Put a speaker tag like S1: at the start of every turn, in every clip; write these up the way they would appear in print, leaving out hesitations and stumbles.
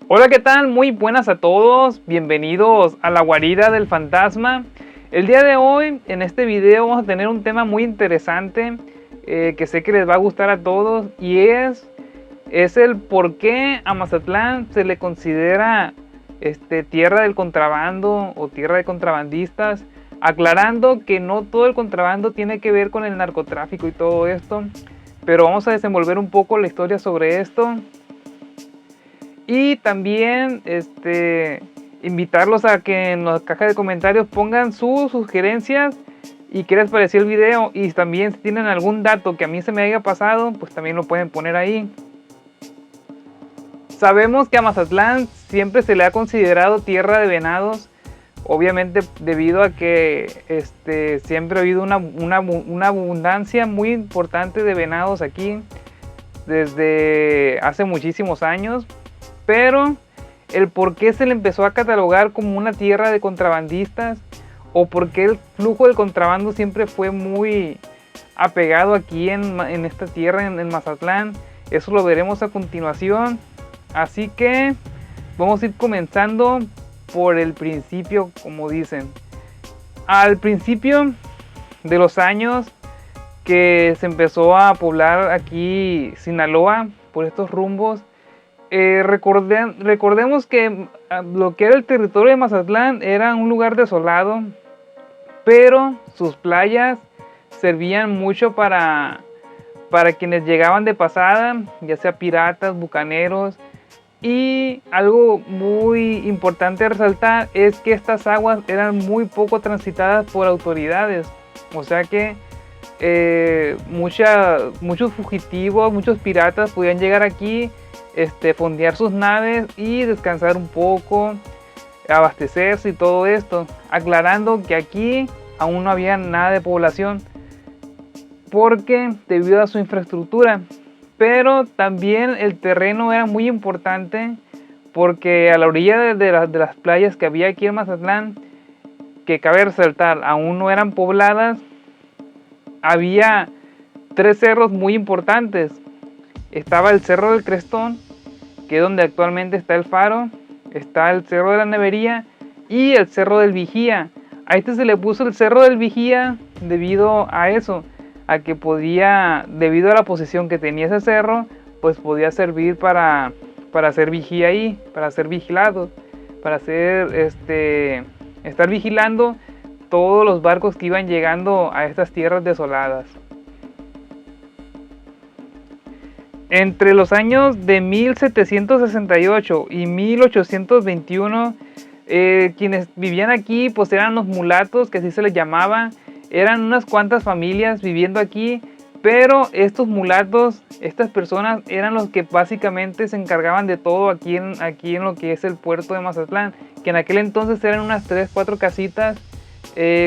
S1: Hola, ¿qué tal? Muy buenas a todos, bienvenidos a la guarida del fantasma. El día de hoy, en este video, vamos a tener un tema muy interesante que sé que les va a gustar a todos, y es el por qué a Mazatlán se le considera tierra del contrabando o tierra de contrabandistas, aclarando que no todo el contrabando tiene que ver con el narcotráfico y todo esto, pero vamos a desenvolver un poco la historia sobre esto. Y también invitarlos a que en la caja de comentarios pongan sus sugerencias y qué les pareció el video. Y también si tienen algún dato que a mí se me haya pasado, pues también lo pueden poner ahí. Sabemos que a Mazatlán siempre se le ha considerado tierra de venados, obviamente debido a que siempre ha habido una abundancia muy importante de venados aquí desde hace muchísimos años. Pero el por qué se le empezó a catalogar como una tierra de contrabandistas, o por qué el flujo del contrabando siempre fue muy apegado aquí en esta tierra, en Mazatlán, eso lo veremos a continuación. Así que vamos a ir comenzando por el principio, como dicen. Al principio de los años que se empezó a poblar aquí Sinaloa por estos rumbos, recordemos que lo que era el territorio de Mazatlán era un lugar desolado, pero sus playas servían mucho para quienes llegaban de pasada, ya sea piratas, bucaneros. Y algo muy importante a resaltar es que estas aguas eran muy poco transitadas por autoridades, o sea que muchos fugitivos, muchos piratas podían llegar aquí, fondear sus naves y descansar un poco, abastecerse y todo esto, aclarando que aquí aún no había nada de población porque debido a su infraestructura, pero también el terreno era muy importante porque a la orilla de las playas que había aquí en Mazatlán, que cabe resaltar aún no eran pobladas, había 3 cerros muy importantes. Estaba el Cerro del Crestón, que es donde actualmente está el faro, está el Cerro de la Nevería y el Cerro del Vigía. A este se le puso el Cerro del Vigía debido a eso, a que podía, debido a la posición que tenía ese cerro, pues podía servir para hacer vigía ahí, para ser vigilado, para hacer estar vigilando todos los barcos que iban llegando a estas tierras desoladas. Entre los años de 1768 y 1821, quienes vivían aquí pues eran los mulatos, que así se les llamaba. Eran unas cuantas familias viviendo aquí, pero estos mulatos, estas personas eran los que básicamente se encargaban de todo aquí en lo que es el puerto de Mazatlán, que en aquel entonces eran unas 3-4 casitas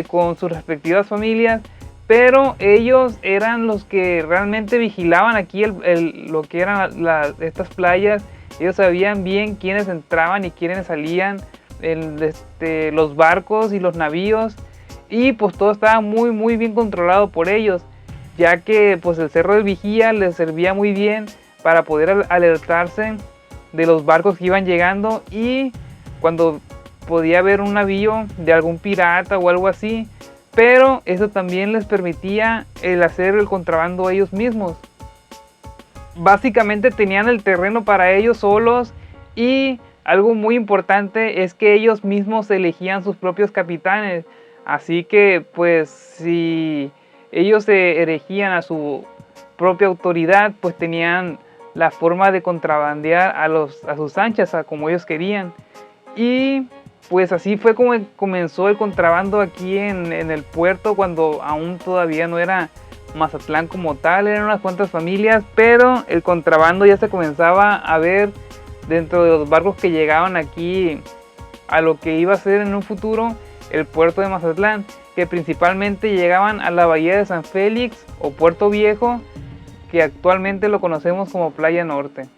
S1: con sus respectivas familias, pero ellos eran los que realmente vigilaban aquí lo que eran estas playas. Ellos sabían bien quiénes entraban y quiénes salían en los barcos y los navíos, y pues todo estaba muy bien controlado por ellos, ya que pues el Cerro del Vigía les servía muy bien para poder alertarse de los barcos que iban llegando, y cuando podía haber un navío de algún pirata o algo así, pero eso también les permitía el hacer el contrabando a ellos mismos. Básicamente tenían el terreno para ellos solos, y algo muy importante es que ellos mismos elegían sus propios capitanes. Así que pues si ellos se erigían a su propia autoridad, pues tenían la forma de contrabandear a sus anchas, a como ellos querían. Y pues así fue como comenzó el contrabando aquí en el puerto, cuando aún todavía no era Mazatlán como tal, eran unas cuantas familias, pero el contrabando ya se comenzaba a ver dentro de los barcos que llegaban aquí a lo que iba a ser en un futuro el puerto de Mazatlán, que principalmente llegaban a la bahía de San Félix o Puerto Viejo, que actualmente lo conocemos como Playa Norte.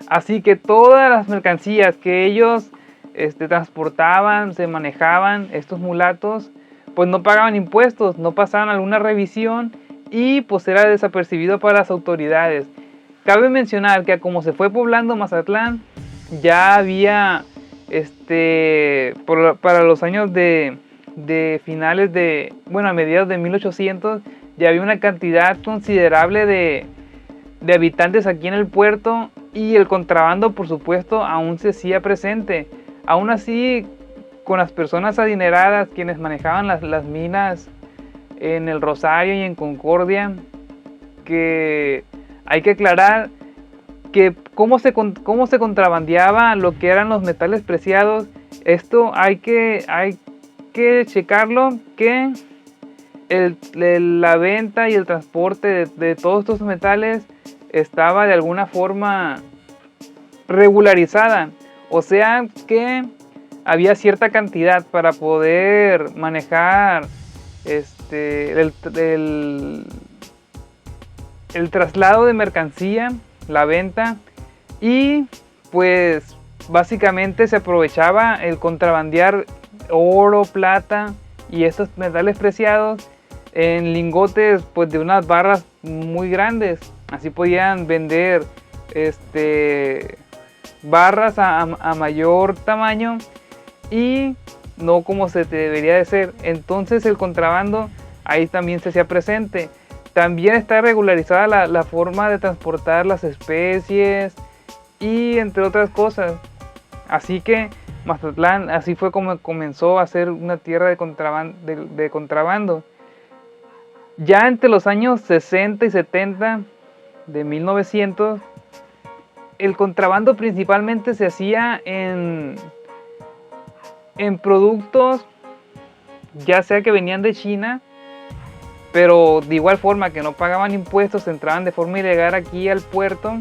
S1: Así que todas las mercancías que ellos transportaban, se manejaban, estos mulatos, pues no pagaban impuestos, no pasaban alguna revisión, y pues era desapercibido para las autoridades. Cabe mencionar que como se fue poblando Mazatlán, ya había, para los años de finales de, bueno, a mediados de 1800, ya había una cantidad considerable de habitantes aquí en el puerto, y el contrabando, por supuesto, aún se hacía presente. Aún así, con las personas adineradas, quienes manejaban las minas en el Rosario y en Concordia, que hay que aclarar que cómo se contrabandeaba lo que eran los metales preciados. Esto hay que checarlo, que la venta y el transporte de todos estos metales estaba de alguna forma regularizada, o sea que había cierta cantidad para poder manejar el traslado de mercancía, la venta, y pues básicamente se aprovechaba el contrabandear oro, plata y estos metales preciados en lingotes pues de unas barras muy grandes. Así podían vender barras a mayor tamaño y no como se debería de ser. Entonces el contrabando ahí también se hacía presente. También está regularizada la forma de transportar las especies y entre otras cosas. Así que Mazatlán así fue como comenzó a ser una tierra de contrabando. Ya entre los años 60 y 70 de 1900, el contrabando principalmente se hacía en productos, ya sea que venían de China, pero de igual forma que no pagaban impuestos, entraban de forma ilegal aquí al puerto,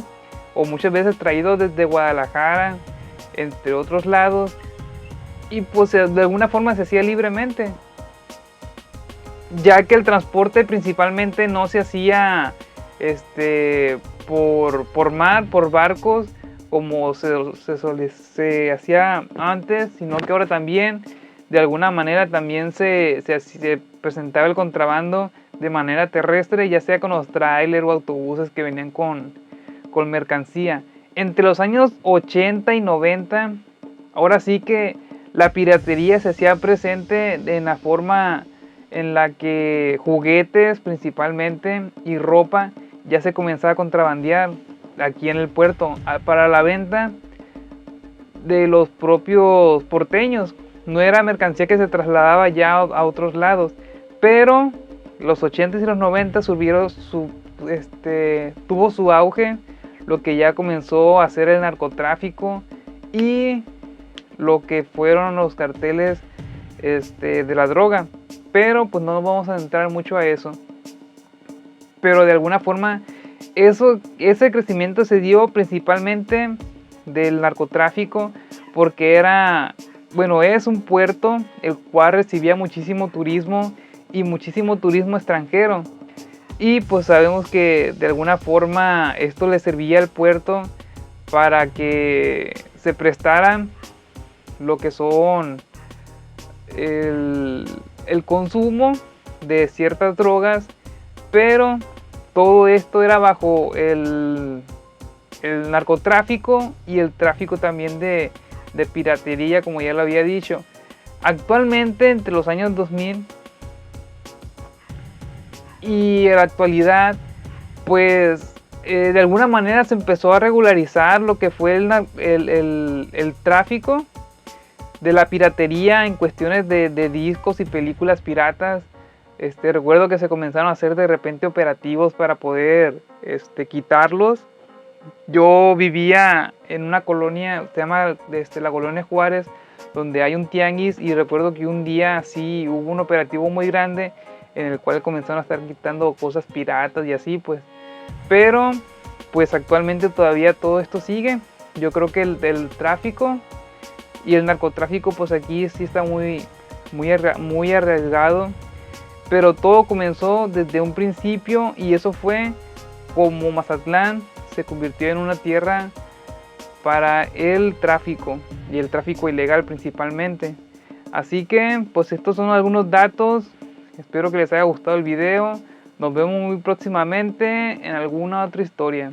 S1: o muchas veces traídos desde Guadalajara, entre otros lados, y pues de alguna forma se hacía libremente, ya que el transporte principalmente no se hacía por mar, por barcos, como se hacía antes, sino que ahora también de alguna manera también se presentaba el contrabando de manera terrestre, ya sea con los trailers o autobuses que venían con mercancía. Entre los años 80 y 90, ahora sí que la piratería se hacía presente en la forma en la que juguetes principalmente y ropa ya se comenzaba a contrabandear aquí en el puerto para la venta de los propios porteños. No era mercancía que se trasladaba ya a otros lados, pero los 80s y los 90 tuvo su auge lo que ya comenzó a ser el narcotráfico y lo que fueron los carteles de la droga. Pero pues no vamos a entrar mucho a eso. Pero de alguna forma ese crecimiento se dio principalmente del narcotráfico, porque es un puerto el cual recibía muchísimo turismo y muchísimo turismo extranjero. Y pues sabemos que de alguna forma esto le servía al puerto para que se prestaran lo que son el consumo de ciertas drogas, pero todo esto era bajo el narcotráfico y el tráfico también de piratería, como ya lo había dicho. Actualmente, entre los años 2000 y en la actualidad, pues de alguna manera se empezó a regularizar lo que fue el tráfico de la piratería en cuestiones de discos y películas piratas. Recuerdo que se comenzaron a hacer de repente operativos para poder quitarlos. Yo vivía en una colonia, se llama la colonia Juárez, donde hay un tianguis, y recuerdo que un día sí hubo un operativo muy grande en el cual comenzaron a estar quitando cosas piratas y así pues. Pero pues actualmente todavía todo esto sigue. Yo creo que el tráfico y el narcotráfico pues aquí sí está muy arriesgado, pero todo comenzó desde un principio, y eso fue como Mazatlán se convirtió en una tierra para el tráfico, y el tráfico ilegal principalmente. Así que pues estos son algunos datos. Espero que les haya gustado el video. Nos vemos muy próximamente en alguna otra historia.